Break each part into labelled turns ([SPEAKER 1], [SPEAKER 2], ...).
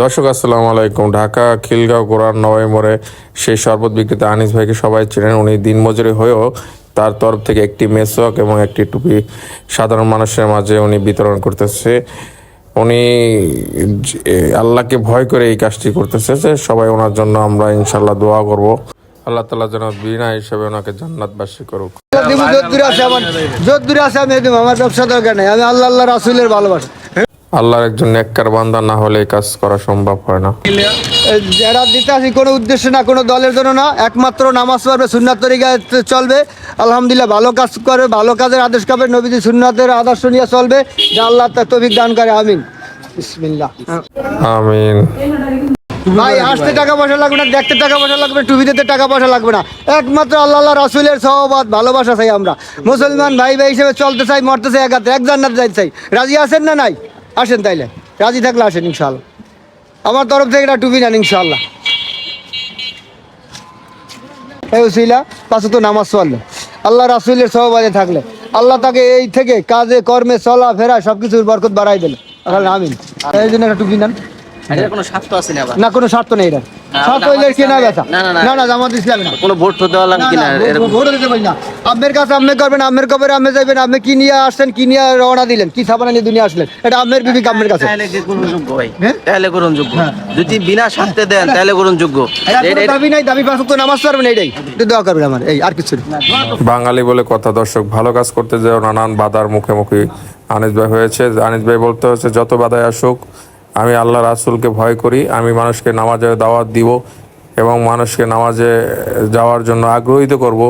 [SPEAKER 1] দর্শক আসসালামু আলাইকুম। ঢাকা খিলগাঁও গোড়ার নভেম্বরে সেই শরবত বিক্রেতা আনিস ভাইকে সবাই চেনেন। উনি দিনমজুরি হয়েও তার তরফ থেকে একটি মেসওয়াক এবং একটি টুপি সাধারণ মানুষের মাঝে উনি বিতরণ করতেছে। উনি আল্লাহকে ভয় করে এই কাজটি করতেছে যে সবাই ওনার জন্য আমরা ইনশাল্লাহ দোয়া করব। আল্লাহ তাআলা যেন বিনা হিসাবে ওনাকে জান্নাতবাসী করুক।
[SPEAKER 2] আমার ব্যবসা দরকার নেই, আমি আল্লাহ রাসূলের ভালোবাসা।
[SPEAKER 1] আল্লাহর একজন নেককার বান্দা না হলে এই কাজ করা সম্ভব হয় না।
[SPEAKER 2] যারা দিতে আসি কোনো উদ্দেশ্য না, কোনো দলের জন্য না, একমাত্র নামাজ পড়বে, সুন্নাত তরিকায় চলবে, আলহামদুলিল্লাহ ভালো কাজ করবে, ভালো কাজের আদেশ করবে, নবীজি সুন্নাতের আদর্শ নিয়ে চলবে। যা আল্লাহ তার তৌফিক দান করে, আমিন। বিসমিল্লাহ।
[SPEAKER 1] আমিন।
[SPEAKER 2] ভাই আসতে টাকা পয়সা লাগবে না, দেখতে টাকা পয়সা লাগবে, টুপি দিতে টাকা পয়সা লাগবে না, একমাত্র আল্লাহ রাসূলের সহবত ভালোবাসা চাই। আমরা মুসলমান ভাই ভাই হিসেবে চলতে চাই, মরতে চাই, একাত্রে এক জান্নাত যাইতে চাই। রাজি আছেন না? নাই? আসেন তাইলে, রাজি থাকলে আসেন ইনশাআল্লাহ। আমার তরফ থেকে এটা টুপি নেন ইনশাআল্লাহ। এই উসিলা পাঁচে তো নামাজ পড়লে, আল্লাহ রাসূলের সহবাদে থাকলে আল্লাহ তাকে এই থেকে কাজে কর্মে চলা ফেরা সবকিছুর বরকত বাড়াই দিলে। আমিন। এই জন্য একটা টুপি নেন।
[SPEAKER 3] কোনো স্বার্থ আছে না?
[SPEAKER 2] না, কোনো স্বার্থ নেই। এটা স্বার্থ হইলে কি না বেচা? না না, জামাত ইসলামে না।
[SPEAKER 3] কোনো ভোট তো দেওয়া লাগবে কিনা?
[SPEAKER 2] ভোট দিতে পারি না। আপনার কাছে আপনি করবেন, আপনার কবরে আপনি যাবেন, আপনি কি নিয়ে আসছেন, কি নিয়ে রওনা দিলেন, কি সাবানা নিয়ে দুনিয়া আসলেন, এটা আপনার বিবেক আপনার কাছে।
[SPEAKER 3] তাহলে কি গ্রহণযোগ্য ভাই? তাহলে গ্রহণযোগ্য। যদি বিনা স্বার্থে দেন তাহলে গ্রহণযোগ্য।
[SPEAKER 2] দাবি নাই, দাবি পাঁচ ওয়াক্ত নামাজ পড়বেন, এইটাই একটু দোয়া করবেন আমার, এই আর কিছু না।
[SPEAKER 1] বাঙালি বলে কথা। দর্শক, ভালো কাজ করতে যেও নানান বাধার মুখোমুখি আনিস ভাই হয়েছে। আনিস ভাই বলতে হচ্ছে, যত বাধায় আসুক আমি আল্লাহ রাসূলকে ভয় করি, আমি মানুষকে নামাজের দাওয়াত দিব এবং মানুষকে নামাজে যাওয়ার জন্য আগ্রহীত করব।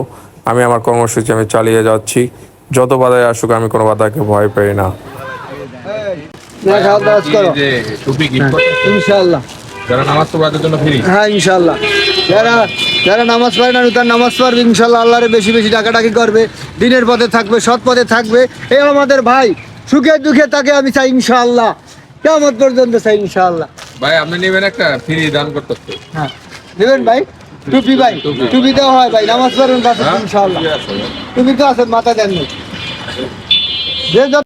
[SPEAKER 1] আমি আমার কর্মসূচি আমি চালিয়ে যাচ্ছি, যত বাধায় আসুক আমি কোনো বাধাকে ভয় পাই না।
[SPEAKER 2] ইনশাআল্লাহ
[SPEAKER 1] যারা নামাজ পড়ার জন্য ফিরি,
[SPEAKER 2] হ্যাঁ ইনশাআল্লাহ, যারা নামাজ পড়ে না তার নামাজ পড়বে ইনশাআল্লাহ, আল্লাহরে বেশি বেশি ডাকাডাকি করবে, দিনের পথে থাকবে, সৎ পথে থাকবে। এই আমাদের ভাই, সুখে দুঃখে তাকে আমি চাই ইনশাআল্লাহ, কিয়ামত পর্যন্ত চাই ইনশাআল্লাহ।
[SPEAKER 1] ভাই আপনি নেবেন একটা ফ্রি দান করতে?
[SPEAKER 2] হ্যাঁ নেবেন ভাই, টুপি ভাই, টুপি দেওয়া হয় ভাই, নামাজ পড়বেন কাছে ইনশাআল্লাহ। টুপি তো আছে, মাথা দেন।